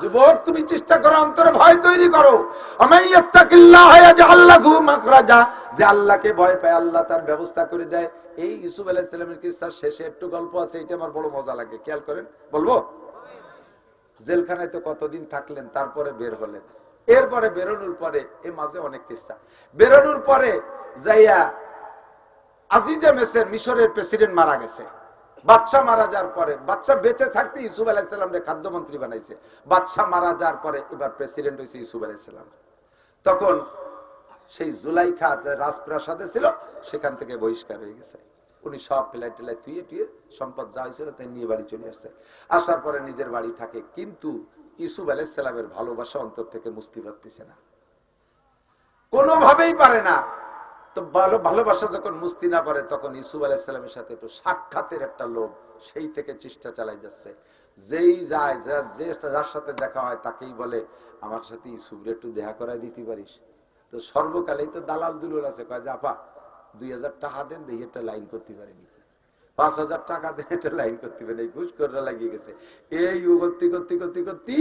যুবক তুমি চেষ্টা করো, অন্তরে ভয় তৈরি করো। আমাইয়াত্তাকিল্লাহ ইয়াজআল লাহু মাখরাজা, যে আল্লাহকে ভয় পায় আল্লাহ তার ব্যবস্থা করে দেয়। এই ইউসুফ আলাইহিস সালামের কিসসার শেষে একটু গল্প আছে, এটা আমার বড় মজা লাগে, খেয়াল করেন। বলবো? জেলখানায় তো কতদিন থাকলেন, তারপরে বের হলেন। এরপরে বেরোনোর পরে এই মাঝে অনেক কিস্সা। বেরোনোর পরে যাইয়া আজিজে মিসর, মিশরের প্রেসিডেন্ট মারা গেছে। বাদশা মারা যাওয়ার পরে, বাদশা বেঁচে থাকতে ইউসুফ আলাইহিস সালামকে খাদ্যমন্ত্রী বানাইছে। বাদশা মারা যাওয়ার পরে এবার প্রেসিডেন্ট হয়েছে ইউসুফ আলাইহিস সালাম। তখন সেই জুলাইখা যে রাজপ্রাসাদে ছিল সেখান থেকে বহিষ্কার হয়ে গেছে। উনি সব ফেলাই টেলাই তুইয়ে টুয়ে সম্পদ যা হয়েছিল তাই নিয়ে বাড়ি চলে আসছে। আসার পরে নিজের বাড়ি থাকে, কিন্তু ইউসুফ আলাইহিস সালামের ভালোবাসা অন্তর থেকে মুছতে পারতেছে না, কোনোভাবেই পারে না। তো ভালোবাসা যখন মুস্তি না পারে, তখন ইউসুফ আলাইহিস সালামের সাথে একটু সাক্ষাতের একটা লোভ, সেই থেকে চেষ্টা চালাই যাচ্ছে। যেই যায়, যার সাথে দেখা হয় তাকেই বলে আমার সাথে ইউসুফরে একটু দেখা করায় দিতে পারিস। তো সর্বকালেই তো দালাল দুলুল আছে, কয় যে আপা 2000 টাকা দেন, দেখি একটা লাইন করতে পারিনি, 5000 টাকা দেন, একটা লাইন করতে পারি, ঘুষ করে লাগিয়ে গেছে। এই করতে করতে করতে করতে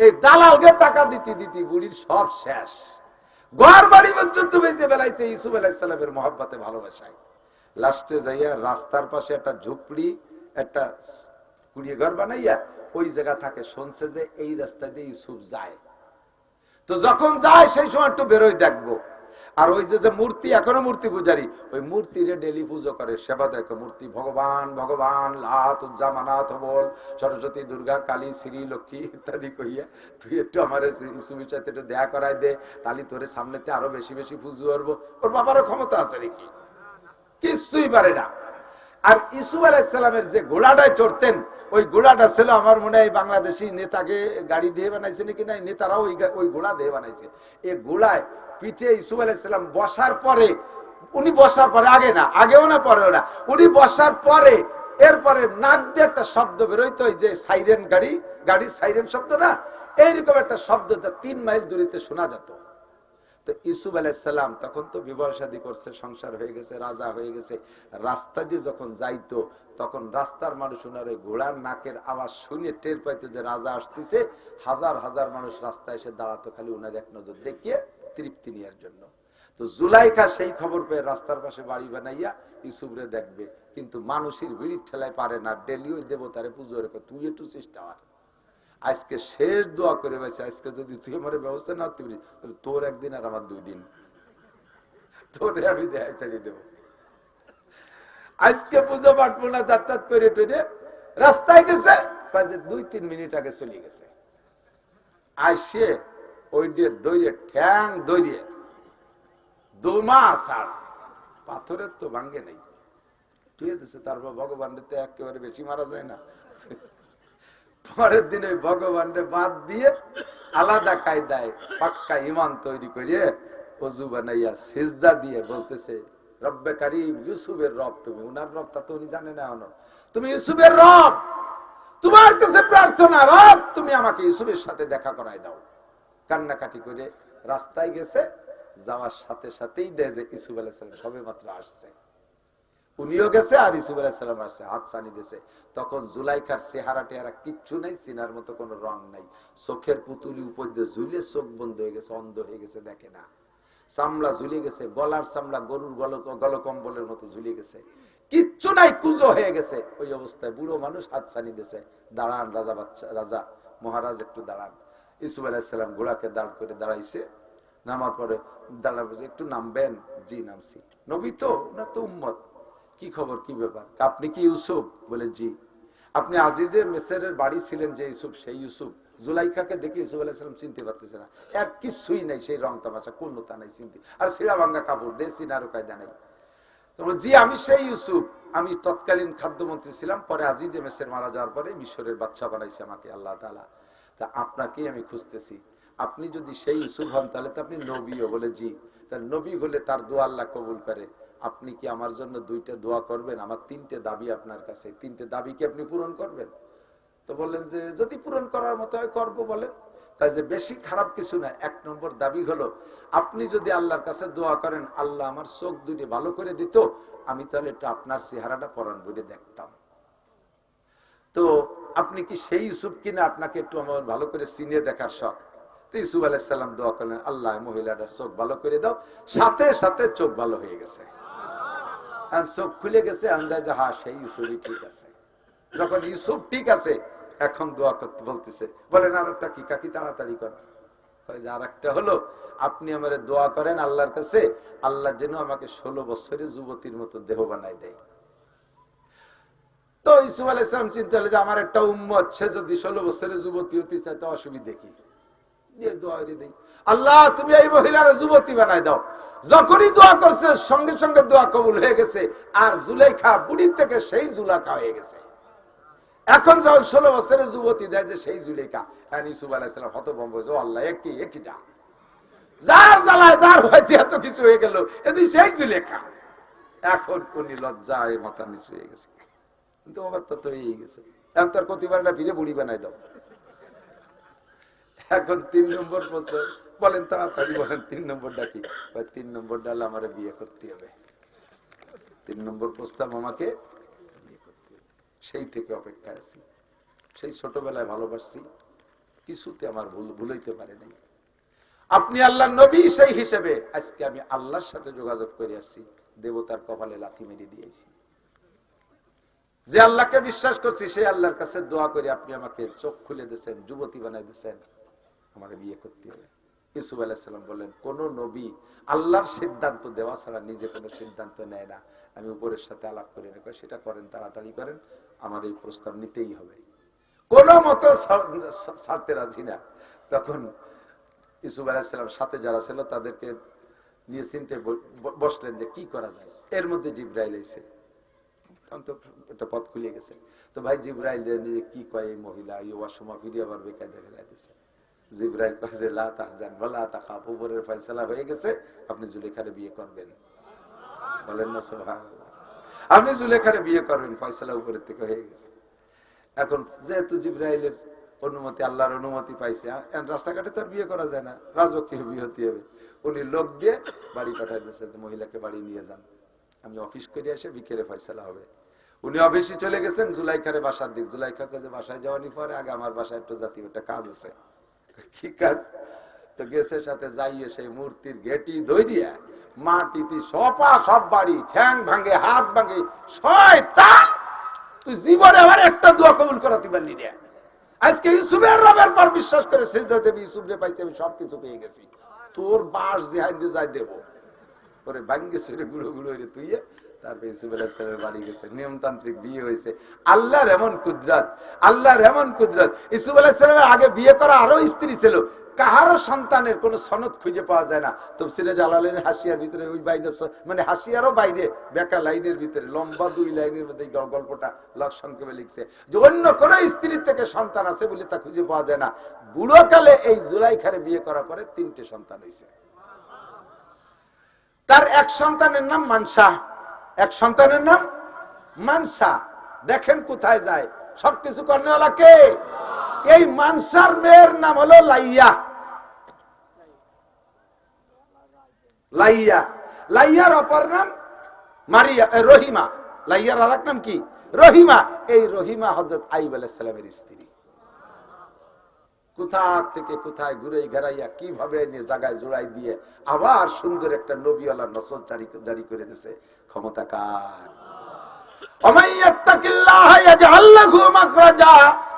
এই দালালকে টাকা দিতে দিতে বুড়ির সব শেষ। ঘর বাড়ি পর্যন্ত বেঁচে বেলাইছে ইউসুফ আলাইহিস সালামের মহব্বতে, ভালোবাসায়। লাস্টে যাইয়া রাস্তার পাশে একটা ঝুপড়ি, একটা কুড়িয়ে ঘর বানাইয়া ওই জায়গা থাকে। শুনছে যে এই রাস্তা দিয়ে ইউসুফ যায়, তো যখন যায় সেই সময় একটু বেরোয় দেখবো। আর ওই যে মূর্তি, এখনো মূর্তি পূজারি, ওই মূর্তিরে ডেলি পুজো করে, সেবা দেখো। মূর্তি ভগবান ভগবান লাত উজ্জা মানাত বল, সরস্বতী দুর্গা কালী শ্রী লক্ষ্মী ইত্যাদি কইয়া তুই একটু আমার ইসুফের সাথে একটু দেখা করাই দে, তাহলে তোরে সামনেতে আরো বেশি বেশি পুজো করবো। ওর বাবারও ক্ষমতা আছে নাকি? কিছুই পারে না। আর ইউসুফ আলাইহিস সালামের যে ঘোড়াটায় চড়তেন, ওই ঘোড়াটা ছিল আমার মনে হয় বাংলাদেশি নেতাকে গাড়ি দিয়ে বানাইছে নাকি, নাই নেতারাও ওই ঘোড়া দিয়ে বানাইছে। এই ঘোড়ায় পিঠে ইউসুফ আলাইহিস সালাম বসার পরে, উনি বসার পরে, আগে না, আগেও না পরেও না, উনি বসার পরে এরপরে নাক দিয়ে একটা শব্দ বেরোইতো, ওই যে সাইরেন, গাড়ির সাইরেন শব্দ না, এইরকম একটা শব্দ 3 মাইল দূরিতে শোনা যেত। তো ইউসুফ আলাইহিস সালাম তখন তো বিবাহ শাদী করছে, সংসার হয়ে গেছে, রাজা হয়ে গেছে। রাস্তা দিয়ে যখন যাইতো, তখন রাস্তার মানুষ ওনার ওই ঘোড়ার নাকের আওয়াজ শুনে টের পাইতো যে রাজা আসতেছে। হাজার হাজার মানুষ রাস্তায় এসে দাঁড়াতো, খালি ওনার এক নজর দেখিয়ে তৃপ্তি নেওয়ার জন্য। তো জুলাইখা সেই খবর পেয়ে রাস্তার পাশে বাড়ি বানাইয়া ইউসুফরে দেখবে, কিন্তু মানুষের ভিড় ঠেলায় পারে না। ডেলি ওই দেবতারে পুজো রেখে, তুই একটু চেষ্টা কর। আজকে শেষ দোয়া করে বসে, আজকে যদি তুই আমার ব্যবস্থা না করতে পারিস, তোর একদিন আর আমার 2 দিন, তোরে আমি দেখাই চালিয়ে দেবো। আজকে পুজো পাঠবো না, যাত্রা করে টেনে রাস্তায় গেছে, 2-3 মিনিট আগে চলে গেছে। আসে ওই দৌড়ে ঠ্যাং দৌড়িয়ে দোমা সার, পাথরের তো ভাঙ্গে নেই, টুয়ে দিচ্ছে। তারপর ভগবান তো একেবারে বেশি মারা যায় না। পরের দিন ওই ভগবানরে বাদ দিয়ে আলাদা কায়দায় পাক্কা ইমান তৈরি করে ওযু বানাইয়া সিজদা দিয়ে বলতেছে, রব্বে কারীম, ইউসুফের রব তুমি। উনার রব তা তো উনি জানে না, তুমি ইউসুফের রব, তোমার কাছে প্রার্থনা, রব তুমি আমাকে ইউসুফের সাথে দেখা করাই দাও। কান্নাকাটি করে রাস্তায় গেছে, যাওয়ার সাথে সাথেই দেয় যে ইউসুফ আলাইহিস সালাম সবে মাত্র আসছে। উনিও গেছে আর ইউসুফ আলাইহিস সালাম আসছে, হাত ছানি দিয়েছে। তখন জুলাইখার চেহারা টেহারা কিচ্ছু নাই, সিনার মতো কোনো রং নাই, চোখের পুতুলি উপর দিয়ে ঝুলে চোখ বন্ধ হয়ে গেছে, অন্ধ হয়ে গেছে, দেখে না। চামড়া ঝুলে গেছে, গলার চামড়া গরুর গলকম্বলের মতো ঝুলে গেছে, কিচ্ছু নাই, কুজো হয়ে গেছে। ওই অবস্থায় বুড়ো মানুষ হাত ছানি দিয়েছে, দাঁড়ান রাজা, বাচ্চা রাজা মহারাজ একটু দাঁড়ান। ইউসুফ আলাইহিস সালাম ঘোড়াকে দাঁড় করে দাঁড়াইছে। নামার পরে দাঁড়াবো, একটু নামবেন? জি নামছি। নবী তো না, তো উম্মত। কি খবর, কি ব্যাপার? আপনি কি ইউসুফ? বলে জি। আপনি আজিজের মিসরের বাড়ি ছিলেন যে ইউসুফ, সেই ইউসুফ? জুলাইখাকে দেখে ইউসুফ আলাইহিস সালাম চিনতে পারতেছে না, আর কিছুই নাই, সেই রং তামাশা কোনটা নাই, চিনতে, আর ছিঁড়া ভাঙ্গা কাপড় দিয়ে চিনারও কায়দা নাই। জি আমি সেই ইউসুফ, আমি তৎকালীন খাদ্যমন্ত্রী ছিলাম, পরে আজিজে মিসর মারা যাওয়ার পরে মিশরের বাদশা বানাইছে আমাকে আল্লাহ তাআলা, তা আপনাকেই আমি খুঁজতেছি। আপনি যদি সেই ইউসুফ হন তাহলে তো আপনি নবীও? বলে জি। তার নবী হলে তার দোয়া আল্লাহ কবুল করে। আপনি কি আমার জন্য 2টা দোয়া করবেন? আমার 3টে দাবি আপনার কাছে, 3টে দাবি কি আপনি পূরণ করবেন? তো বললেন যে যদি পূরণ করার মতো হয় করবো। বলেন। তাই যে বেশি খারাপ কিছু না। 1 নম্বর দাবি হলো, আপনি যদি আল্লাহর কাছে দোয়া করেন আল্লাহ আমার চোখ 2টি ভালো করে দিত, আমি তাহলে একটু আপনার চেহারাটা পরাণ বলে দেখতাম। তো আপনি কি সেই ইউসুফ কিনা, আপনাকে একটু আমার ভালো করে চিনে দেখার শখ। তো ইউসুফ আলাইহিস সালাম দোয়া করলেন, আল্লাহ মহিলাটার চোখ ভালো করে দাও। সাথে সাথে চোখ ভালো হয়ে গেছে, আর চোখ খুলে গেছে, আন্দাজে হ্যাঁ সেই ইউসুফই ঠিক আছে। যখন ইউসুফ ঠিক আছে, এখন দোয়া করতে বলতেছে, বলেন আর একটা কি কাকি, তাড়াতাড়ি কর। আর একটা হলো, আপনি আমার দোয়া করেন আল্লাহর কাছে, আল্লাহ যেন আমাকে 16 বছরের যুবতীর মতো দেহ বানাই দেয়। তো ইউসুফ আলাইহিস সালাম চিন্তা হলো যে আমার একটা উম্মত, সে যদি 16 বছরের যুবতী হতে চায় তো অসুবিধা কি, দিয়ে দোয়া করে দেই, আল্লাহ তুমি এই মহিলার যুবতী বানাই দাও। যখনই দোয়া করছে সঙ্গে সঙ্গে দোয়া কবুল হয়ে গেছে, আর জুলেখা বুড়ি থেকে সেই জুলাখা হয়ে গেছে। এখন যখন 16 বছরের যুবতী দেয় যে সেই জুলেখা, ইউসুফ আলাইহিস সালাম হতভম্ব, ও আল্লাহ একইটা, যার জ্বালায় যার হয়তো এত কিছু হয়ে গেল, এদি সেই জুলেখা। এখন উনি লজ্জায় মাথা নিচু হয়ে গেছে, কিন্তু অবস্থা তো হয়ে গেছে, এখন তার প্রতিবারটা ফিরে বুড়ি বানাই দাও। এখন 3 নম্বর প্রশ্ন, বলেন তাড়াতাড়ি বলেন 3 নম্বরটা কি? 3 নম্বরটা হলো আমার বিয়ে করতে হবে, 3 নম্বর প্রস্তাব আমাকে বিয়ে করতে হবে। সেই থেকে অপেক্ষায় আছি, সেই ছোটবেলায় ভালোবাসছি, কিছুতে আমার ভুলাইতে পারে নাই। আপনি আল্লাহর নবী, সেই হিসেবে আজকে আমি আল্লাহর সাথে যোগাযোগ করে আসছি, দেবতার কপালে লাথি মেরে দিয়েছি। যে আল্লাহকে বিশ্বাস করছি সেই আল্লাহর কাছে দোয়া করে আপনি আমাকে চোখ খুলে দিয়েছেন, যুবতী বানাই দিয়েছেন, আমার বিয়ে করতে হবে। ইউসুফ আলাইহিস সালাম বললেন, কোন নবী আল্লাহর সিদ্ধান্ত দেওয়া ছাড়া নিজে কোনো সিদ্ধান্ত নেয় না। আমি উপরের সাথে আলাপ করে নেব, সেটা করেন, তাড়াতাড়ি করেন, আমার এই প্রস্তাব নিতেই হবে, কোন মতো ছাড়তে রাজি না। তখন ইউসুফ আলাইহিস সালাম সাথে যারা ছিল তাদেরকে নিয়ে চিন্তে বসলেন যে কি করা যায়। এর মধ্যে জিবরাইল এসে, তখন তো একটা পথ খুলে গেছে। তো ভাই জিবরাইল কি কয় এই মহিলা, এই ওয়াসমা ফিরে আবার বেকায়দা ফেলাই দিছে। জিবরাইল কইছে লা তাহজান ওয়ালা তাখাফ, উপরের ফয়সালা হয়ে গেছে, আপনি জুলেখারে বিয়ে করবেন। বলেন না সুবহানাল্লাহ, আপনি জুলেখারে বিয়ে করবেন, ফয়সালা উপরের থেকে হয়ে গেছে। এখন যেহেতু জিবরাইলের অনুমতি, আল্লাহর অনুমতি পাইছে, রাস্তাঘাটে তার বিয়ে করা যায় না, রাজকীয় বিয়ে হতে হবে। উনি লোক দিয়ে বাড়ি পাঠাই দিয়েছে, মহিলাকে বাড়ি নিয়ে যান, আমি অফিস করে এসে বিকেলে ফয়সালা হবে। উনি অফিসে চলে গেছেন, জুলাইখারে বাসার দিক। জুলাইখা কাছে বাসায় যাওয়ানি পরে, আগে আমার বাসায় একটু জাতীয় একটা কাজ আছে। কি কাজ? তো গেছে, সাথে যাইয়ে সেই মূর্তির গেটি ধইরিয়া মাটিতে সপা সব বাড়ি, ঠ্যাং ভাঙে, হাত ভাঙে, শয়তান তুই জীবনে আমার একটা দোয়া কবুল করাতে পারলি না। আজকে ইউসুফের রবের পর বিশ্বাস করে সিজদা দেবী, ইউসুফ রে পাইছি, আমি সবকিছু পেয়ে গেছি, তোর বাস জিহাদ দিয়ে যাই দেবো। পরে ভাঙ্গে সরে গুঁড়ো গুঁড়ো হয়ে তুই তারপরে ইউসুফ আলাইহিস সালামের বাড়ি গেছে, নিয়মতান্ত্রিক বিয়ে হয়েছে। আল্লাহর এমন কুদরত, আল্লাহর এমন কুদরত। ইউসুফ আলাইহিস সালামের আগে বিয়ে করা আরো স্ত্রী ছিল, কাহারও সন্তানের কোন সনদ খুঁজে পাওয়া যায় না। তাফসীরে জালালাইনের হাসিয়ার ভিতরে ওই বাইরে, মানে হাসিয়ারও বাইরে বেকা লাইনের ভিতরে লম্বা 2 লাইনের মধ্যে এই গল্পটা সংক্ষেপে লিখছে যে অন্য কোন স্ত্রীর থেকে সন্তান আছে বলে তা খুঁজে পাওয়া যায় না। বুড়ো কালে এই জুলাইখারে বিয়ে করার পরে 3টে সন্তান হয়েছে। তার এক সন্তানের নাম মানসা, এক সন্তানের নাম মানসা। দেখেন কোথায় যায়, সবকিছু কর্নেওয়ালা কে? এই মানসার মেয়ের নাম হলো লাইয়া। লাইয়া, লাইয়ার অপর নাম মারিয়া, রহিমা। লাইয়ার আরেক নাম কি? রহিমা। এই রহিমা হযরত আইয়ুব আলাইহিস সালামের স্ত্রী। কোথা থেকে কোথায় ঘুরে ঘেরাইয়া কিভাবে নিয়ে জায়গায় জোড়াই দিয়ে আবার সুন্দর একটা নবীওয়ালা নসল জারি করে দিয়েছে। ক্ষমতা কার?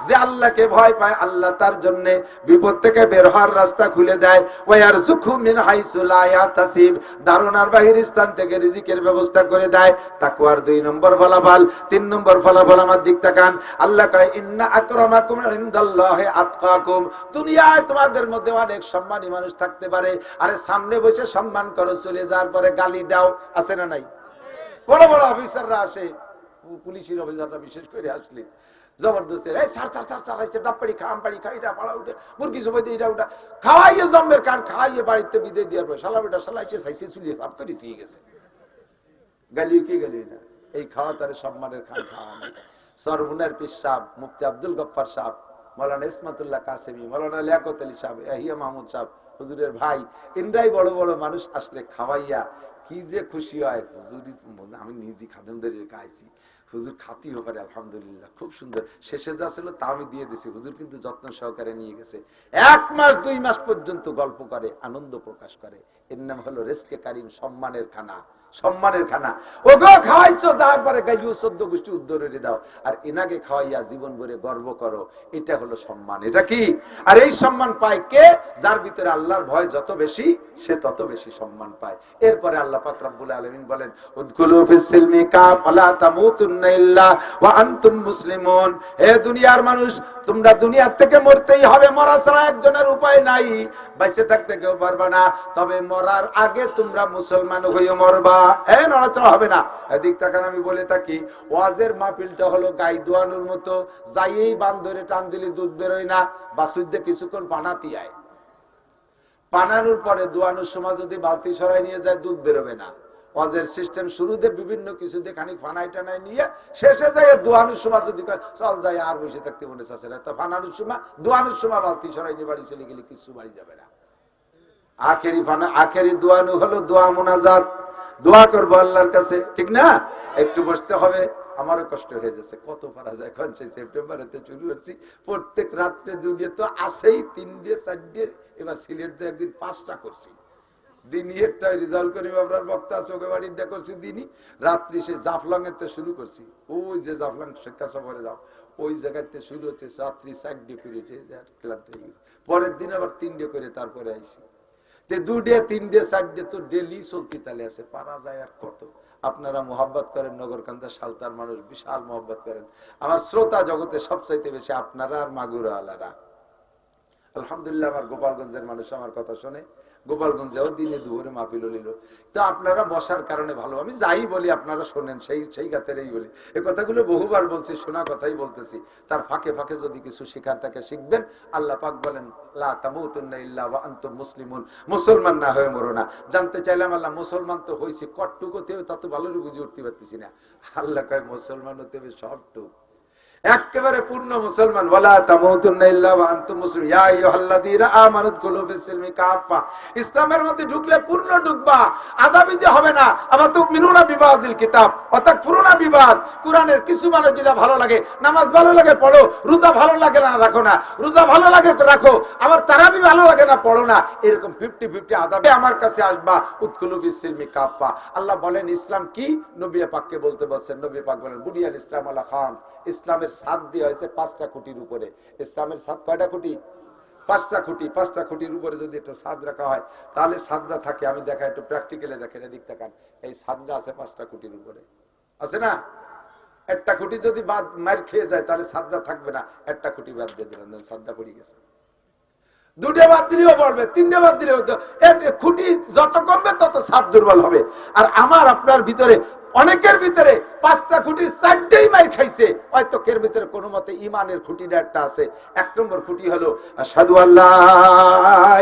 যে আল্লাহকে ভয় পায়, আল্লাহ তার জন্য বিপদ থেকে বের হওয়ার রাস্তা খুলে দেয়। ধারণার বাহির স্থান থেকে রিজিকের ব্যবস্থা করে দেয়। তাকওয়ার 2 নম্বর ফলাফল। 3 নম্বর ফলাফল আমার দিক তাকান। আল্লাহ কয় ইন্না আকরামাকুম ইনদাল্লাহি আতকাকুম। দুনিয়ায় তোমাদের মধ্যে অনেক সম্মানী মানুষ থাকতে পারে, আরে সামনে বসে সম্মান করো, চলে যাওয়ার পরে গালি দাও, আছে না নাই? বড় বড় অফিসাররা আসে, পুলিশের অফিসাররা বিশেষ করে আসলে জবরদস্তি ডাপ্পাড়ি খাম পাড়ি খাইটা পাড়া উঠে মুরগি সবাই এটা উঠা খাওয়াইয়ে জম্মের কান খাওয়াইয়ে বাড়িতে বিদে দেওয়ার পর শালা বেটা শালাইছে সাইসে চুলিয়ে সাফ করে দিয়ে গেছে। গালিও কি গালি না, এই খাওয়া তার সম্মানের খান খাওয়া। সরবুনের পীর সাহেব, মুফতি আব্দুল গফফার সাহেব, মৌলানা ইসমাতুল্লাহ কাসেমি, মৌলানা লিয়াকত আলী সাহেব, ইয়াহিয়া মাহমুদ সাহেব, হুজুরের ভাই, ইন্দ্রাই বড় বড় মানুষ আসলে খাওয়াইয়া কি যে খুশি হয়। হুজুরি আমি নিজে খাদেমদের খাইছি, হুজুর খাতিও পারে, আলহামদুলিল্লাহ খুব সুন্দর। শেষে যা ছিল তা আমি দিয়ে দিছি, হুজুর কিন্তু যত্ন সহকারে নিয়ে গেছে। 1 মাস 2 মাস পর্যন্ত গল্প করে, আনন্দ প্রকাশ করে। এর নাম হলো রেজকে কারিম, সম্মানের খানা, সম্মানের খানা। ওগো খাওয়াইছো, যাওয়ার পরে গাইলিও 14 গোষ্ঠী উদ্ধারে দাও, আর এনাকে খাওয়াইয়া জীবন ভরে গর্ব করো, এটা হলো সম্মান। এটা কি? আর এই সম্মান পায় কে? যার ভিতরে আল্লাহর ভয় যত বেশি, সে তত বেশি সম্মান পায়। এরপরে আল্লাহ পাক রব্বুল আলামিন বলেন, উদখুলু ফিস সিলমি কাফা লা তামুতুন্না ইল্লা ওয়া আনতুম মুসলিমুন। হে দুনিয়ার মানুষ, তোমরা দুনিয়া থেকে মরতেই হবে, মরা ছাড়া একজনের উপায় নাই, বাইসে থাকতে কেউ পারবে না। তবে মরার আগে তোমরা মুসলমান হয়ে মরবা, নড়াচড়া হবে না। এদিক তাকান, আমি বলে থাকি ওয়াজের মাহফিলটা হলো গাই দোয়ানোর মতো, যাইয়েই বান ধরে টান দিলে দুধ বেরোয় না, বাসুদ্দে কিছুক্ষণ পানাতি আয়, পানানোর পরে দোয়ানোর সময় যদি বালতি সরাই নিয়ে যায় দুধ বেরোবে না। ওয়াজের সিস্টেম শুরুতে বিভিন্ন কিছুতে খানিক ফানাই টানাই নিয়ে শেষে যায় দোয়ানোর সময় যদি চল যায় আর বসে থাকতে মনে চাচ্ছে না, তো ফানানোর সময় দোয়ানোর সময় বালতি সরাই নিয়ে বাড়ি চলে গেলে কিছু বাড়ি যাবে না। আখেরি ফানা, আখেরি দোয়ানো হলো দোয়া মুনাজাত, দোয়া করবো আল্লাহর কাছে, ঠিক না? একটু বসতে হবে। আমারও কষ্ট হয়ে যাচ্ছে, কত পারা যায়। এখন সেই সেপ্টেম্বরেতে শুরু করছি, প্রত্যেক রাত্রে দুনিয়া তো আসেই 3 ডে 4 ডে, এবার সিলেট যে একদিন 5টা করছি, দিনই একটা রেজাল্ট করে আপনার বক্তা চোখে বাড়িটা করছি দিনই, রাত্রি সে জাফলং এর শুরু করছি, ওই যে জাফলং শিক্ষা সফরে যাও ওই জায়গাতে শুরু হচ্ছে, রাত্রি 4 ডে করে ক্লান্ত হয়ে গেছে। পরের দিন আবার 3 ডে করে তারপরে আইসি। 2 ডে 3 ডে 4 ডে তো ডেলি চলতি তালে আছে, পারা যায় আর কত। আপনারা মোহাব্বত করেন, নগরকান্দা সালতার মানুষ বিশাল মোহাব্বত করেন। আমার শ্রোতা জগতে সবচাইতে বেশি আপনারা আর মাগুরা আলারা। আলহামদুলিল্লাহ, আমার গোপালগঞ্জের মানুষ আমার কথা শোনে, গোপালগঞ্জেও দিনে দুপুরে মাহফিল হইল। তো আপনারা বসার কারণে ভালো, আমি যাই বলি আপনারা শোনেন, সেই গাতেরই বলি। এই কথাগুলো বহুবার বলছি, শোনা কথাই বলতেছি। তার ফাঁকে ফাঁকে যদি কিছু শিখার থাকে শিখবেন। আল্লাহ পাক বলেন, লা তামুতুন্না ইল্লা ওয়া আনতুম মুসলিমুন, মুসলমান না হয়ে মরো না। জানতে চাইলাম আল্লাহ মুসলমান তো হইছে কটটুকুতে, তা তো ভালো বুঝে উঠতে পারতেছি না। আল্লাহ কয় মুসলমান হতে হবে সবটুকু, একেবারে পূর্ণ মুসলমান। ওয়ালা তামুতুন্না ইল্লা ওয়া আনতুম মুসলিমুন, ইয়া আইয়ুহাল্লাযীনা আমানু দুখুলু ফিস সিলমি কাফা। ইসলামের মধ্যে ঢুকলে পূর্ণ ঢুকবা, আধা বিধি হবে না। আবার তুমিনুনা বিবাযিল কিতাব ওয়া তাকফুরুনা বিবায। কুরআনের কিছু মানুষ যেটা ভালো লাগে, নামাজ ভালো লাগে পড়ো, রোজা ভালো লাগে না রাখো না, রোজা ভালো লাগে রাখো, আবার তারাবি ভালো লাগে না পড়ো না, এরকম 50-50 আদাবে আমার কাছে আসবা। উদখুলু ফিস সিলমি কাফা। আল্লাহ বলেন ইসলাম কি? নবী পাককে বলতে বলছেন, নবী পাক বলেন বুনিয়াল ইসলাম আলা খামস। ইসলামের ছাদ দিয়ে হয়েছে 5টা খুঁটির উপরে। ইসলামের ছাদ কয়টা খুঁটি? 5টা খুঁটি। 5টা খুঁটির উপরে যদি একটা ছাদ রাখা হয় তাহলে ছাদটা থাকে। আমি দেখা একটু প্র্যাকটিক্যালে দেখেন, এদিক তাকান, এই ছাদটা আছে 5টা খুঁটির উপরে, আছে না? একটা খুঁটি যদি বাদ মার খেয়ে যায় তাহলে ছাদটা থাকবে না। একটা খুঁটি বাদ দিয়ে দিলেন, ছাদটা পড়ে গেছে। 2টে বাদ দিলেও পড়বে, 3টে বাদ দিলেও তো। খুঁটি যত কমবে তত ছাদ দুর্বল হবে। আর আমার আপনার ভিতরে, অনেকের ভিতরে 5টা খুঁটির 4টেই মার খাইছে, হয়তো এর ভিতরে কোনো মতে ইমানের খুঁটিটা একটা আছে। 1 নম্বর খুঁটি হলো আশহাদু আল্লা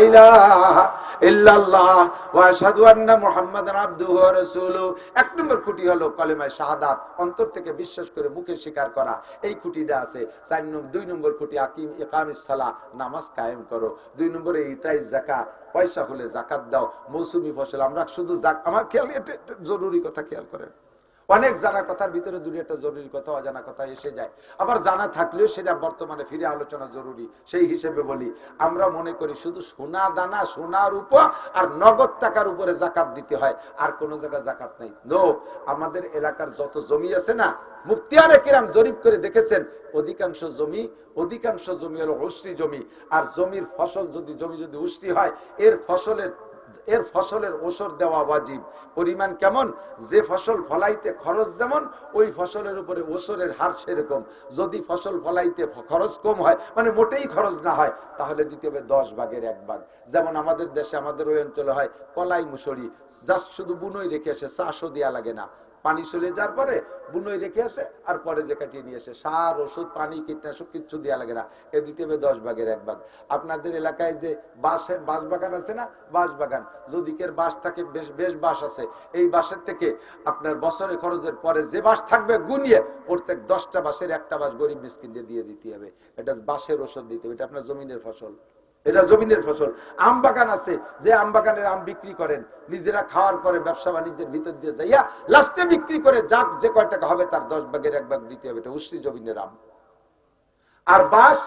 ইলাহা ইল্লাল্লাহ ওয়া আশহাদু আন্না মুহাম্মাদান আবদুহু ওয়া রাসূলুহু। 1 নম্বর খুঁটি হলো কালেমায়ে শাহাদাত, অন্তর থেকে বিশ্বাস করে মুখে স্বীকার করা, এই খুঁটিটা আছে। 2 নম্বর খুঁটি ইকামিস সালাহ, নামাজ কায়েম করো। 2 নম্বরে ইতাইজ যাকাত, পয়সা হলে যাকাত দাও। মৌসুমী ফসল, আমরা শুধু আমার খেয়াল, এটা জরুরি কথা খেয়াল করেন। অনেক জানা কথার ভিতরে 2টা জরুরি কথা, অজানা কথা এসে যায়। আবার জানা থাকলেও সেটা বর্তমানে ফিরে আলোচনা জরুরি। সেই হিসেবে বলি, আমরা মনে করি শুধু সোনা দানা, সোনার উপর আর নগদ টাকার উপরে জাকাত দিতে হয়, আর কোন জায়গায় জাকাত নেই। নো, আমাদের এলাকার যত জমি আছে না, মুফতিয়ানে কিরাম জরিপ করে দেখেছেন, অধিকাংশ জমি হলো উশরি জমি। আর জমির ফসল জমি যদি উশরি হয়, এর ফসলের ওসর দেওয়া ওয়াজিব। পরিমাণ কেমন? যে ফসল ফলাইতে খরচ যেমন, ওই ফসলের উপরে ওসরের হার সেরকম। যদি ফসল ফলাইতে খরচ কম হয়, মানে মোটেই খরচ না হয়, তাহলে দিতে হবে 10 ভাগের 1 ভাগ। যেমন আমাদের দেশে, আমাদের ওই অঞ্চলে হয় কলাই মুসুরি, জাস্ট শুধু বুনোই রেখে আসে, চাষও দেওয়া লাগে না। পানি চলে যাওয়ার পরে বুনোই রেখে আসে, আর পরে যে কাটিয়ে নিয়ে আসে, সার ওষুধ পানি কীটনাশক কিচ্ছু দেওয়া লাগে না। এ দিতে হবে 10 ভাগের 1 ভাগ। আপনাদের এলাকায় যে বাঁশ বাগান আছে না, বাঁশ বাগান, যদি কের বাঁশ থাকে, বেশ বাঁশ আছে, এই বাঁশের থেকে আপনার বছরের খরচের পরে যে বাঁশ থাকবে গুনিয়ে প্রত্যেক 10টা বাঁশের 1টা বাঁশ গরিব মিসকিনদের দিয়ে দিতে হবে। এটা বাঁশের ওষুধ দিতে হবে। এটা আপনার জমিনের ফসল, এটা জমিনের ফসল। আম বাগান আছে, যে আম বাগানের আম বিক্রি করেন, নিজেরা খাওয়ার পরে ব্যবসা বাণিজ্যের ভিতর দিয়ে যাইয়া লাস্টে বিক্রি করে যাক যে কয় টাকা হবে তার 10 ভাগের 1 ভাগ দিতে হবে, এটা উসরি জমিনের আম। আর বাঁশ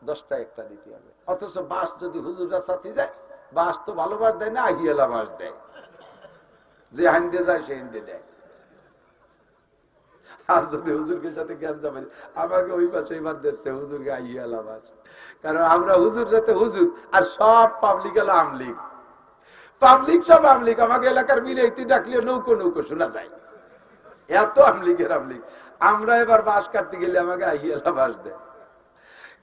10টা 1টা দিতে হবে। অথচ বাঁশ যদি হুজুররা সাথে যায়, বাঁশ তো ভালো বাঁশ দেয় না, আহিয়ালা বাঁশ দেয়, যে হাইন্দে যায় সে হিন্দে দেয়। আর যদি হুজুরকে সাথে জ্ঞান যাবে, আমাকে ওই পাশে এবার দিচ্ছে হুজুরকে আহিয়ালা বাঁশ। কারণ আমরা হুজুর রাতে হুজুর, আর সব পাবলিক হলো আমলিক, পাবলিক সব আমলিক। আমাকে এলাকার মিলেইতে ডাকলে নৌকো নৌকো শোনা যায়, এত আমলিকের আমলিক। আমরা এবার বাঁশ কাটতে গেলে আমাকে আহিয়ালা বাঁশ দেয়।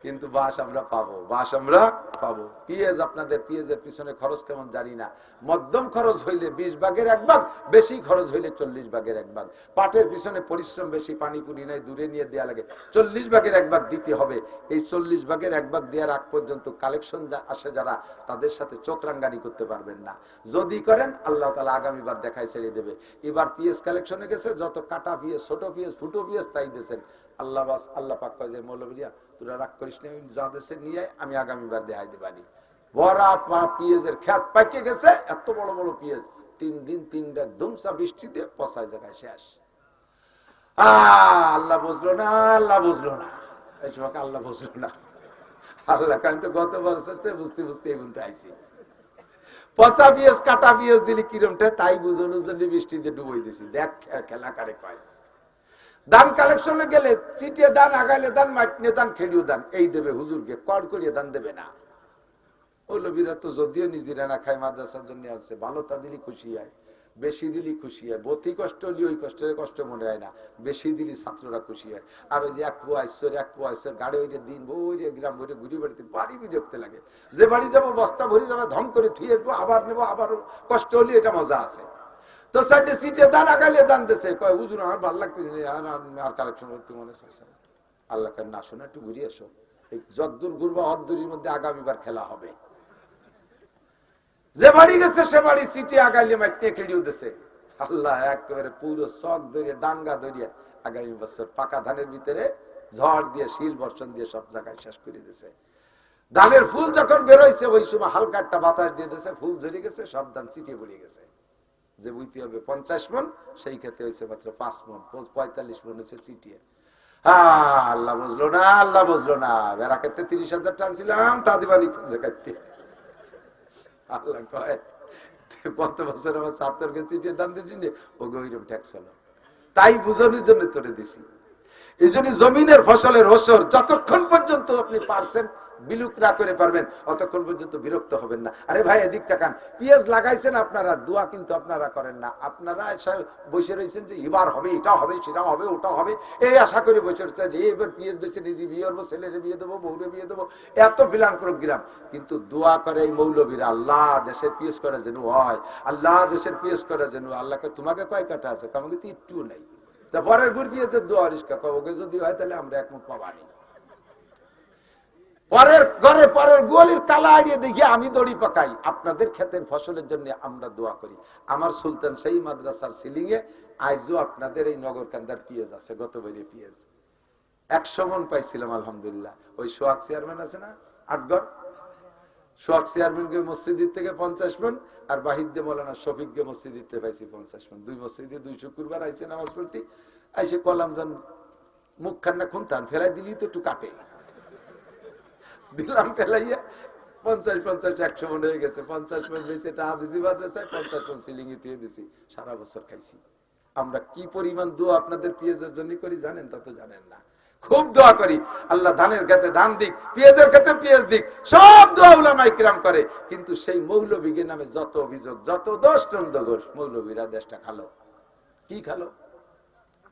কিন্তু বাঁশ আমরা পাবো, বাঁশ আমরা পাবো। পেঁয়াজ, আপনাদের পেঁয়াজের পিছনে খরচ কেমন জানি না, মধ্যম খরচ হইলে 20 ভাগের 1 ভাগ, বেশি খরচ হইলে 40 ভাগের 1 ভাগ। পাটের পিছনে পরিশ্রম বেশি, পানি পুরি নাই, দূরে নিয়ে দেয়া লাগে, 40 ভাগের 1 ভাগ দিতে হবে। এই 40 ভাগের 1 ভাগ দেওয়ার আগ পর্যন্ত কালেকশন আসে যারা, তাদের সাথে চোখ রাঙ্গানি করতে পারবেন না। যদি করেন আল্লাহ তাআলা আগামীবার দেখায় ছেড়ে দেবে। এবার পেঁয়াজ কালেকশনে গেছে, যত কাটা পেঁয়াজ, ছোট পেঁয়াজ, ফুটো পেঁয়াজ তাই দিয়েছেন। আল্লাহ পাক কয় যে মৌলবীরা তোরা রাগ করিস না, যা দেশে নিয়ে আমি আগামীবার দেখাই দিবানি। বড়া পেঁয়াজের খেত পাইকে গেছে, এত বড় বড় পেঁয়াজ, 3 দিন 3টা ধুমসা বৃষ্টিতে পচায় জায়গায় শেষ। আল্লাহ বুঝলো না, আল্লাহ বুঝলো না, এই সময় আল্লাহ বুঝলো না। আল্লাহ আমি তো গতবার সাথে বুঝতে বুঝতে এই বলতে আইছি, পচা পেঁয়াজ কাটা পেঁয়াজ দিলে কিরমটা তাই বুঝানোর জন্য বৃষ্টিতে ডুবই দিছি। দেখ খেলা কারে কয়। দান কালেকশনে গেলে চিটিয়ে দান, আগাইলে দান, মাইটনে দান, খেলিও দান, এই দেবে হুজুরকে, কর করিয়ে দান দেবে না। মৌলবীরা তো যদিও নিজেরা না খায়, মাদ্রাসার জন্য আসছে, ভালো তা দিলি খুশি হয়, বেশি দিলি খুশি হয়। বতি কষ্ট হলে ওই কষ্টের কষ্ট মনে হয় না, বেশি দিলি ছাত্ররা খুশি হয়। আর ওই যে 1 পোয়া ঈশ্বর গাড়ি ওই দিন বইরে গ্রাম বইরে ঘুরি বেড়াতে বাড়ি বিরক্ত লাগে। যে বাড়ি যাবো বস্তা ভরি যাবে, ধম করে থুয়ে আসবো, আবার নেবো, আবার কষ্ট হলে এটা মজা আছে। তো সাইডে সিটে দান, আগাইলে দান দেশে কয় হুজুর আমার ভালো লাগতেছে আর কালেকশন করতে মনে হচ্ছে। আল্লাহ না শোনা, একটু ঘুরে এসো, এই যদ্দূর ঘুরবা অদ্দূরের মধ্যে আগামীবার খেলা হবে। যে বাড়ি গেছে সে বাড়ি সিটে আগাইলে মাইটে খেলিও দেশে। আল্লাহ একেবারে পুরো শখ ধরে ডাঙ্গা ধরিয়ে আগামী বছর পাকা ধানের ভিতরে ঝড় দিয়ে শিল বর্ষণ দিয়ে সব জায়গায় শেষ করে দিয়েছে। ধানের ফুল যখন বেরোইছে ওই সময় হালকা একটা বাতাস দিয়ে দিয়েছে, ফুল ঝরে গেছে, সব ধান ছিটিয়ে পড়ে গেছে। যে বুঝতে হবে 50 মন, সেই ক্ষেত্রে হয়েছে মাত্র 5 মন, 45 মন হচ্ছে সিটিয়ে। আল্লাহ বুঝলো না, আল্লাহ বুঝলো না। বেড়া ক্ষেত্রে 30,000 টান ছিলাম, তা দিবানি কাটতে। আল্লাহ কয় গত বছর আমার ছাত্রকে চিঠিয়ে দান দিয়েছি, ও গৌরব ট্যাক্স হলো, তাই বুঝানোর জন্য তোরে দিছি। এই জন্য জমিনের ফসলের ওসর যতক্ষণ পর্যন্ত আপনি পারছেন বিলুপ না করে পারবেন, অতক্ষণ পর্যন্ত বিরক্ত হবেন না। আরে ভাই এদিক তাকান, পেঁয়াজ লাগাইছেন আপনারা, দোয়া কিন্তু আপনারা করেন না। আপনারা বসে রয়েছেন যে এবার হবে, এটা হবে, সেটা হবে, ওটা হবে, এই আশা করে বসে রয়েছে যে এবার পেঁয়াজ বেছে নিজে বিয়ে করবো, ছেলেরে বিয়ে দেবো, বউরে বিয়ে দেবো, এত প্ল্যান প্রোগ্রাম। কিন্তু দোয়া করে এই মৌলবীরা, আল্লাহ দেশের পেঁয়াজ করা যেন হয়, আল্লাহ দেশের পেঁয়াজ করা যেন। আল্লাহকে তোমাকে কয় কাটা আছে? আমাকে তো একটু নাই। তা পরের গুড় পেঁয়াজের দোয়া রিস্কা, ওকে যদি হয় তাহলে আমরা একমত পাবানি। পরের ঘরে পরের গোয়ালির কালা আড়িয়ে দেখি আমি দড়ি পাকাই, আপনাদের ক্ষেতের ফসলের জন্য আমরা দোয়া করি। আমার সুলতান সেই মাদ্রাসার সিলিং এ আজও আপনাদের এই নগরকান্দার পেঁয়াজ আছে, গত বইরে পেঁয়াজ 100 মন পাইছিলাম আলহামদুলিল্লাহ। ওই সোহাগ চেয়ারম্যান আছে না আটগড়, সোহাগ চেয়ারম্যানকে মসজিদের থেকে 50 মন, আর বাহিদ্দে মৌলানা শফিককে মসজিদের থেকে পাইছি 50 মন। 2 মসজিদে 2 শুক্রবার আইসে নামাজ পড়তে, আইসে কলাম জন মুখ খান্না খুনতান, ফেলাই দিলি তো একটু কাটে দিলাম, ফেলাইয়া 50-50-100 মন হয়ে গেছে। 50 মন বেঁচে এটা হাদিসি মাদ্রাসায়, 50 মন সিলিং এ দিয়ে দিছি, সারা বছর খাইছি। আমরা কি পরিমাণ দোয়া আপনাদের পেঁয়াজের জন্য করি জানেন? তা তো জানেন না। খুব দোয়া করি আল্লাহ ধানের ক্ষেত্রে ধান দিক, পেঁয়াজের ক্ষেত্রে পেঁয়াজ দিক, সব দোয়া উলামায়ে কিরাম করে। কিন্তু সেই মৌলবীর নামে যত অভিযোগ, যত দোষ দোষ, মৌলবীরা দেশটা খালো। কি খালো?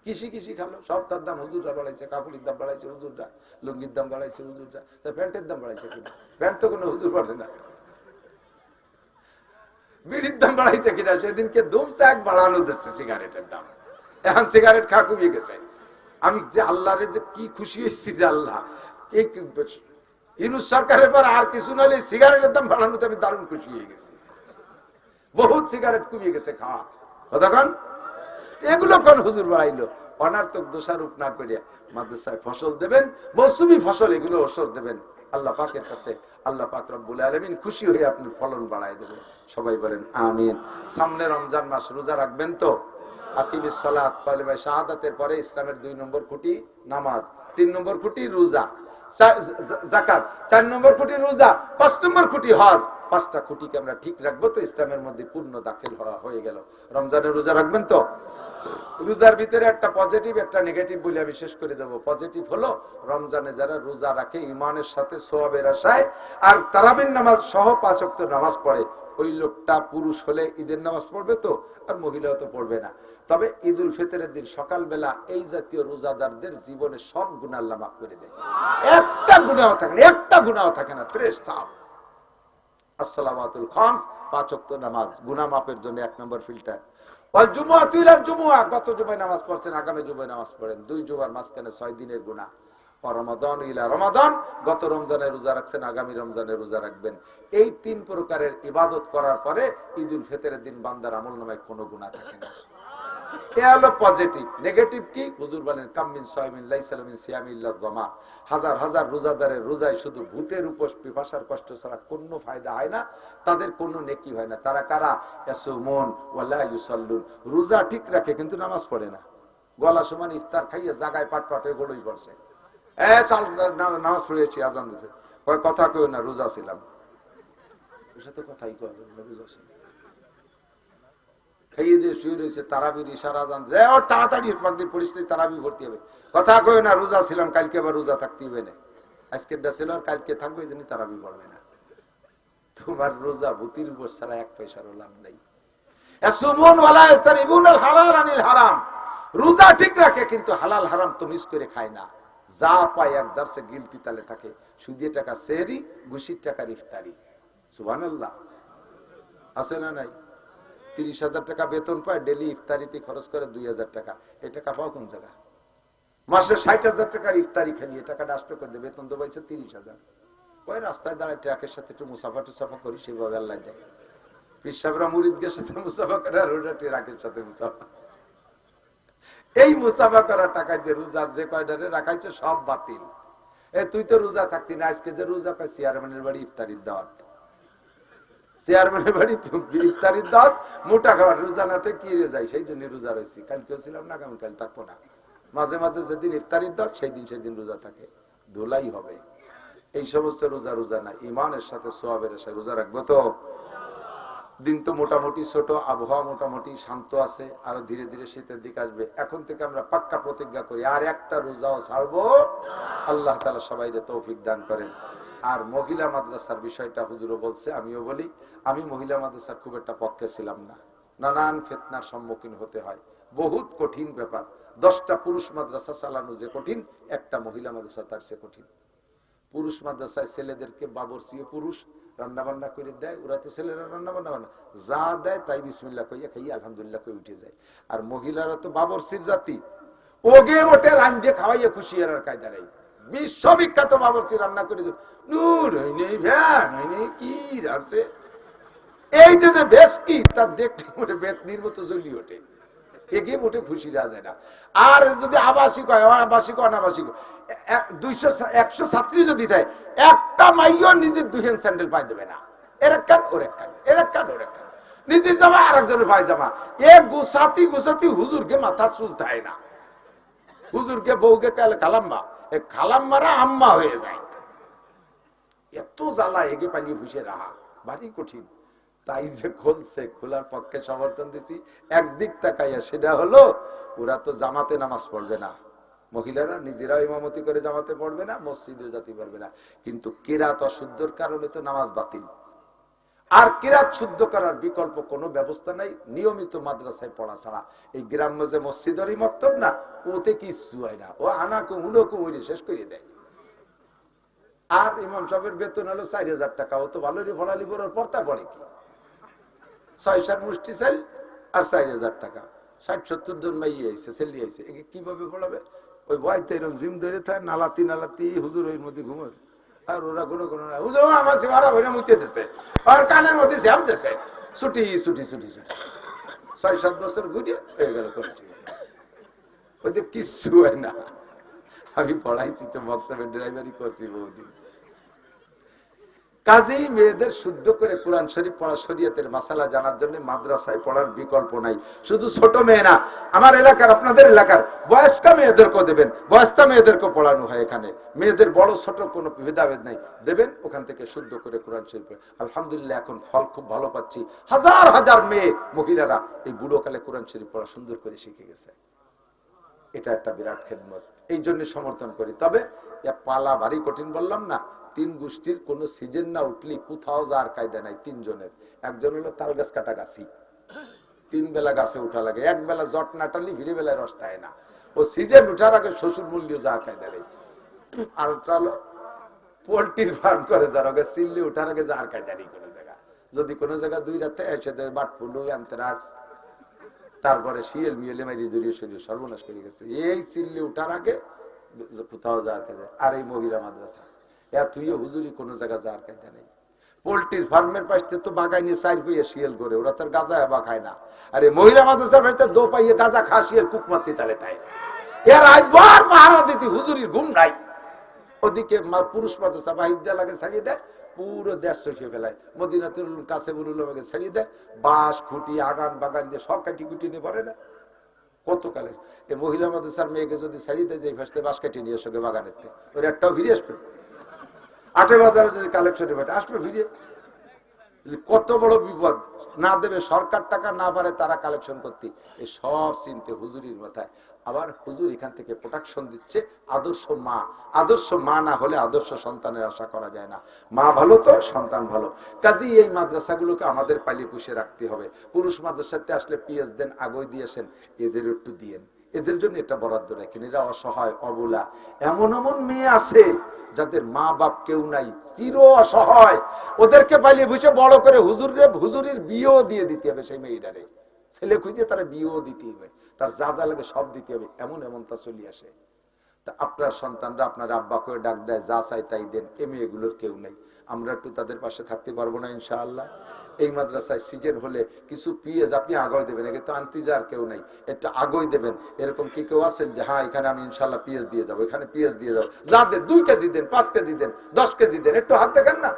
কৃষি খালো, সব তার দাম হুজুররা বাড়াইছে, কাপড়ের দাম বাড়াইছে হুজুররা, লুঙ্গির দাম বাড়াইছে হুজুররা, প্যান্টের দাম বাড়াইছে কিনা? প্যান্ট তো কোনো হুজুর বাড়ে না। বিড়ির দাম বাড়াইছে কিনা? সেদিনকে ধুমচাক বাড়ানো দিচ্ছে সিগারেটের দাম, এখন সিগারেট খা কমিয়ে গেছে। আমি যে আল্লাহরে যে কি খুশি হয়েছি যে আল্লাহ এই ইউনূস সরকারের পর আর কিছু নইলে সিগারেটের দাম বাড়ানোতে আমি দারুণ খুশি হয়ে গেছি। বহুত সিগারেট কমিয়ে গেছে খাওয়া। তখন এগুলো কোন হুজুর বাড়াইলো? অনার্থক দোষারোপ না করিয়া মাদ্রাসায় ফসল দেবেন, মৌসুমি ফসল, এগুলো ওসর দেবেন। আল্লাহ পাকের কাছে আল্লাহ পাক রব্বুল আলামিন খুশি হয়ে আপনি ফলন বাড়ায় দেবেন। সবাই বলেন আমিন। সামনে রমজান মাস, রোজা রাখবেন তো? আকিমিস সালাত, কালিমা শাহাদাতের পরে ইসলামের 2 নম্বর খুঁটি নামাজ, 3 নম্বর খুঁটি রোজা, যাকাত, 4 নম্বর খুঁটি রোজা, 5 নম্বর খুঁটি হজ। 5টা খুঁটিকে আমরা ঠিক রাখবো তো ইসলামের মধ্যে পূর্ণ দাখিল হয়ে গেল। রমজানে রোজা রাখবেন তো? রোজার ভিতরে একটা পজিটিভ একটা নেগেটিভ বলে আমি শেষ করে দেবো। পজিটিভ হলো রমজানে যারা রোজা রাখে ইমানের সাথে সওয়াবের আশায় আর তারাবির নামাজ সহ 5 ওয়াক্ত নামাজ পড়ে, ওই লোকটা পুরুষ হলে ঈদের নামাজ পড়বে তো, আর মহিলাও তো পড়বে না। তবে ঈদ উল ফিতরের দিন সকালবেলা এই জাতীয় রোজাদারদের জীবনে সব গুনাহ আল্লাহ মাফ করে দেয়। একটা গুনাহ থাকে না, একটা গুনাহ থাকে না, ফ্রেশ সাফ। আসসালামাতুল খামস, 5 ওয়াক্ত নামাজ গুনাহ মাফের জন্য 1 নম্বর ফিল্টার। ওয়াল জুমআতু ইলা জুমআ, গত জুমায় নামাজ পড়ছেন, আগামী জুমায় নামাজ পড়েন, 2 জুমার মাঝখানে 6 দিনের গুনাহ। রমাদান ইলা রমাদান, গত রমজানে রোজা রাখছেন, আগামী রমজানে রোজা রাখবেন। এই 3 প্রকারের ইবাদত করার পরে ঈদ উল ফিতরের দিন বান্দার আমলনামায় কোনো গুনাহ থাকে না। এ হলো পজিটিভ। নেগেটিভ কি? হুজুর বলেন কামিন সাইমিন লাইসা মিন সিয়ামি ইল্লা যামা, হাজার হাজার রোজাদারের রোজায় শুধু ভূতের উপোস পিপাসার কষ্ট ছাড়া কোনো ফায়দা হয় না, তাদের কোনো নেকি হয় না। তারা কারা? ইয়াসুমুন ওয়ালা ইউসাল্লুন, রোজা ঠিক রাখে কিন্তু নামাজ পড়ে না। গলা সমান ইফতার খাইয়ে জায়গায় পাট পাটে গড়ই পড়ছে, নামাজ পড়েছি, আজান দিছে, কয় কথা কই না, রোজা ছিলাম। ওর সাথে কথাই কয় রোজা ছিলাম, খাইয়ে দিয়ে শুয়ে রয়েছে, তারাবির ইশারা আজান যে ওর তাড়াতাড়ি মাগরিব পরিস্থিতি তারাবি ভর্তি হবে, কথা কই না, রোজা ছিলাম, কালকে আবার রোজা থাকতে হবে না, আজকের ডা ছিল আর কালকে থাকবে, এই জন্য তারাবি পড়বে না। তোমার রোজা ভূতির উপর ছাড়া 1 পয়সারও লাভ নাই। ইয়াসুমুন ওয়ালা ইস্তারিবুনাল হালাল আনিল হারাম, রোজা ঠিক রাখে কিন্তু হালাল হারাম তো মিস করে খায় না। যা পায় এক দারসে গিলতি তালে থাকে, সুদের টাকা সেহরি, ঘুষির টাকার ইফতারি। সুবহানাল্লাহ, আছে না নাই? 30,000 টাকা বেতন পায়, ডেলি ইফতারিতে খরচ করে 2,000 টাকা। এই টাকা পাও কোন জায়গা? মাসে 60,000 টাকার ইফতারি খালি, এই টাকাটা আসতে করে বেতন তো পাইছে 30,000। ওই রাস্তায় দাঁড়ায় ট্রাকের সাথে একটু মুসাফা টুসাফা করি, সেভাবে আল্লাহ দেয়। পীর সাহেবরা মুরিদদের সাথে মুসাফা করে, আর ওটা ট্রাকের সাথে মুসাফা। এই মুসাফা করার টাকা দিয়ে রোজার যে কয়টারে রাখাইছে সব বাতিল। তুই তো রোজা থাকতি না, আজকে যে রোজা পাই চেয়ারম্যানের বাড়ি ইফতারির দাওয়াত, চেয়ারম্যানের বাড়ি ইফতারির দাওয়াত, মোটা খাবার, রোজা নাতে কি রে যায়, সেই জন্য রোজা রয়েছি। কালকেও ছিলাম না, আগামীকাল থাকবো না। মাঝে মাঝে যেদিন ইফতারির দাওয়াত সেদিন রোজা থাকে, ধোলাই হবে। এই সমস্ত রোজা রোজা না, ইমানের সাথে সোয়াবের সাথে রোজা রাখবো তো। দিন তো মোটামুটি ছোট, আবহাওয়া মোটামুটি শান্ত আছে, আরো ধীরে ধীরে শীতের দিকে আসবে। এখন থেকে আমরা পাক্কা প্রতিজ্ঞা করি আর একটা রোজাও ছাড়বো। আল্লাহ তাআলা সবাইকে তৌফিক দান করেন। আর মহিলা মাদ্রাসার বিষয়টা হুজুরও বলছে, আমিও বলি, আমি মহিলা মাদ্রাসার খুব একটা পক্ষে ছিলাম না। নানান ফিতনার সম্মুখীন হতে হয়, বহুত কঠিন ব্যাপার। 10টা পুরুষ মাদ্রাসা চালানো যে কঠিন, একটা মহিলা মাদ্রাসা তার চেয়ে কঠিন। পুরুষ মাদ্রাসায় ছেলেদেরকে বাবরচিও পুরুষ রান্না বান্না করে দেয়, ওরা তো ছেলেরা রান্না বান্না বান্না যা দেয় তাই বিসমিল্লাহ কইয়া খাইয়া আলহামদুলিল্লাহ কই উঠে যায়। আর মহিলারা তো বাবরচির জাতি, ওগে মোটে রান্ধে খাওয়াইয়া খুশি আর কায়দারাই বিশ্ববিখ্যাত বাবরচি রান্না করে দেয়, নূর হইনি ভ্যান হইনি কি রাঁধছে, এই যে বেশ কি তার দেখতে মোটে বেতনির মতো জ্বলি ওঠে, এগিয়ে মোটে খুশি রাখা যায় না। আর যদি আবাসিক হয়, আবাসিক অনাবাসিক 200-100 ছাত্রী যদি দেয়, একটা মাইও নিজের 2 হ্যান্ড স্যান্ডেল পাই দেবে না, এর এক কান ওর এক কান, এর এক কান ওর এক কান, নিজের জামা আর একজনের পায় জামা, এ গুছাতি গুছাতি হুজুরকে মাথা চুলতায় না, হুজুরকে বউকে খালাম্মা, এ খালাম্মারা আম্মা হয়ে যায়। এত জ্বালা এগে পালিয়ে ভুষে রাহা ভারী কঠিন। তাই যে খুলছে, খোলার পক্ষে সমর্থন দিছি। একদিক তাকাইয়া সেটা হলো, ওরা তো জামাতে নামাজ পড়বে না, মহিলারা নিজেরাও ইমামতি করে জামাতে পড়বে না, মসজিদেও যেতে পারবে না, কিন্তু কিরাত অশুদ্ধর কারণে তো নামাজ বাতিল। আর কিরাত শুদ্ধ করার বিকল্প কোনো ব্যবস্থা নাই, নিয়মিত মাদ্রাসায় পড়া ছাড়া। এই গ্রাম্য যে মসজিদেরই মক্তব না, ওতে কিছু হয় না, ও আনাকে উনোকে ওই শেষ করে দেয়। আর ইমাম সাহেবের বেতন হলো 4,000 টাকা, ও তো ভালোই ফলালি পড়ার পড়তা পড়ে কি 6-7 মুষ্টি চাল আর 4,000 টাকা, 60-70 জন মাই আইছে, ছেলে আইছে, কিভাবে পড়াবে? ওই ভয়তে এরকম জিম ধরে থাকে, নালাতি নালাতি হুজুর ওই মধ্যে ঘুমোয়। আর ওরা কোনো কোনো না, হুজুর আমার সিমারা ভরে মুতে দিছে, আর কানের মধ্যে শ্যাম দিছে, ছুটি ছুটি ছুটি ছুটি, 6-7 বছর ঘুরিয়ে হয়ে গেল করছি, ওদের কিচ্ছু হয় না। আমি পড়াইছি তো, বক্তব্যের ড্রাইভারি করছি বহুদিন, কাজেই মেয়েদের শুদ্ধ করে কোরআন শরীফ পড়া, শরীয়তের মাসালা জানার জন্য মাদ্রাসায় পড়ার বিকল্প নাই। শুধু ছোট মেয়ে না, আমার এলাকার, আপনাদের এলাকার বয়স্ক মেয়েদেরকেও দেবেন, বয়স্ক মেয়েদেরকেও পড়ানো হয় এখানে। মেয়েদের বড় ছোট কোনো ভেদাভেদ নাই, দেবেন ওখান থেকে শুদ্ধ করে কোরআন শরীফ। আলহামদুলিল্লাহ এখন ফল খুব ভালো পাচ্ছি। হাজার হাজার মেয়ে মহিলারা এই বুড়োকালে কোরআন শরীফ পড়া সুন্দর করে শিখে গেছে। এটা একটা বিরাট খেদমত, এই জন্য সমর্থন করি। তবে পালা ভারী কঠিন বললাম না, তিন গোষ্ঠীর কোন সিজন না উঠলি কোথাও যার কায়দা নাই। তিনজনের, একজন হলো তাল গাছ কাটা গাছি, 3 বেলা গাছে উঠা লাগে, 1 বেলা জট না টানলি ভিড়ে বেলায় রস থাকে না। ও সিজন উঠার আগে শ্বশুর মূল্য যার কায়দা নেই। আরেকটা হলো পোল্ট্রির ফার্ম করে যার আগে সিল্লি উঠার আগে যার কায়দা নেই কোনো জায়গা। যদি কোনো জায়গা 2 রাতে এসে দেয় বাট ফুলু অ্যানথ্রাক্স, তারপরে শিয়াল মিয়েলে মারি জড়িয়ে শরীর সর্বনাশ করে গেছে। এই চিল্লি উঠার আগে কোথাও যাওয়ার কাজে। আর এই মহিলা মাদ্রাসা তুইও হুজুরি কোন জায়গা যাওয়ার কাজে নেই। পোল্ট্রির ফার্মের পাশে তো বাগাইনি 4 পাইয়ে শিয়াল করে, ওরা তার গাঁজা বা খায় না। আরে মহিলা মাদ্রাসার পাশে 2 পাইয়ে গাঁজা খা শিয়াল কুক মারতে তালে তাই। এর আইবার পাহারা দিতে হুজুরির ঘুম নাই। ওদিকে পুরুষ মাদ্রাসা বাহির দেয়া লাগে ছাড়িয়ে দেয়, পুরো দেশ শসে ফেলায়। মদিনাতুল কাছে বুরুলকে ছাড়িয়ে দেয়, বাঁশ খুঁটি আগান বাগান দিয়ে সব কাটি কুটি নিয়ে পড়ে না। কতকালে এই মহিলা মাদ্রাসার মেয়েকে যদি ছাড়িয়ে দেয় যে ফাঁসতে বাঁশ কাটি নিয়ে সঙ্গে বাগানের, ওর একটাও ফিরে আসবে। 8 বাজারে যদি কালেকশনে বেটে আসবে ফিরে। কত বড় বিপদ। না দেবে সরকার টাকা, না পারে তারা কালেকশন করতে। এই সব চিনতে হুজুরির মাথায়। আবার হুজুর এখান থেকে প্রোটেকশন দিচ্ছে। আদর্শ মা, আদর্শ মা না হলে আদর্শ সন্তানের আশা করা যায় না। মা ভালো তো সন্তান ভালো। কাজেই এই মাদ্রাসাগুলোকে আমাদের পালিয়ে পুষে রাখতে হবে। পুরুষ মাদ্রাসাতে আসলে পিএস দেন, আগই দিয়েছেন, এদের একটু দিয়েন, এদের জন্য এটা বরাদ্দ রাখেন। এরা অসহায় অবলা, এমন এমন মেয়ে আছে যাদের মা বাপ কেউ নাই, চির অসহায়। ওদেরকে পালিয়ে বুঝে বড় করে হুজুরের বিয়েও দিয়ে দিতে হবে। সেই মেয়েটারে ছেলে খুঁজে তারা বিয়েও দিতে হবে, তার যা যা লাগে সব দিতে হবে। এমন এমন তা চলে আসে। তা আপনার সন্তানরা আপনার আব্বাকে ডাক দেয়, যা চাই তাই দেন। এ মেয়েগুলোর কেউ নেই, আমরা একটু তাদের পাশে থাকতে পারবো না ইনশাআল্লাহ? এই মাদ্রাসায় সিজন হলে কিছু পিএস আপনি আগয় দেবেন, একে তো আনতে যার কেউ নেই, একটু আগয় দেবেন। এরকম কি কেউ আছেন যে হ্যাঁ এখানে আমি ইনশাআল্লাহ পিএস দিয়ে যাবো, এখানে পিএস দিয়ে যাবো? যা দেন, 2 কেজি দেন, 5 কেজি দেন, 10 কেজি দেন, একটু হাত দেখেন না,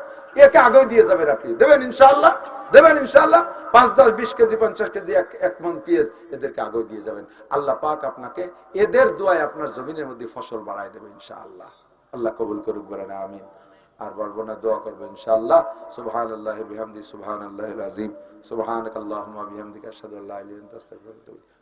একে আগয় দিয়ে যাবেন। আপনি দেবেন ইনশাআল্লাহ, দেবেন ইনশাআল্লাহ। 5, 10, 20 কেজি, 50 কেজি, 1 মণ পিএস এদেরকে আগয় দিয়ে যাবেন। আল্লাহ পাক আপনাকে এদের দোয়ায় আপনার জমিনের মধ্যে ফসল বাড়ায় দেবে ইনশাআল্লাহ। আল্লাহ কবুল করুক, বলেন আমিন। আর বলবো না, দোয়া করবো ইনশাআল্লাহ। সুবহানাল্লাহি বিহামদি, সুবহানাল্লাহিল আযীম, সুবহানাকাল্লাহুম্মা বিহামদিকা আশহাদু আল্লা ইলাহা ইল্লা আনতা আস্তাগফিরুকা ওয়া আতুবু ইলাইক।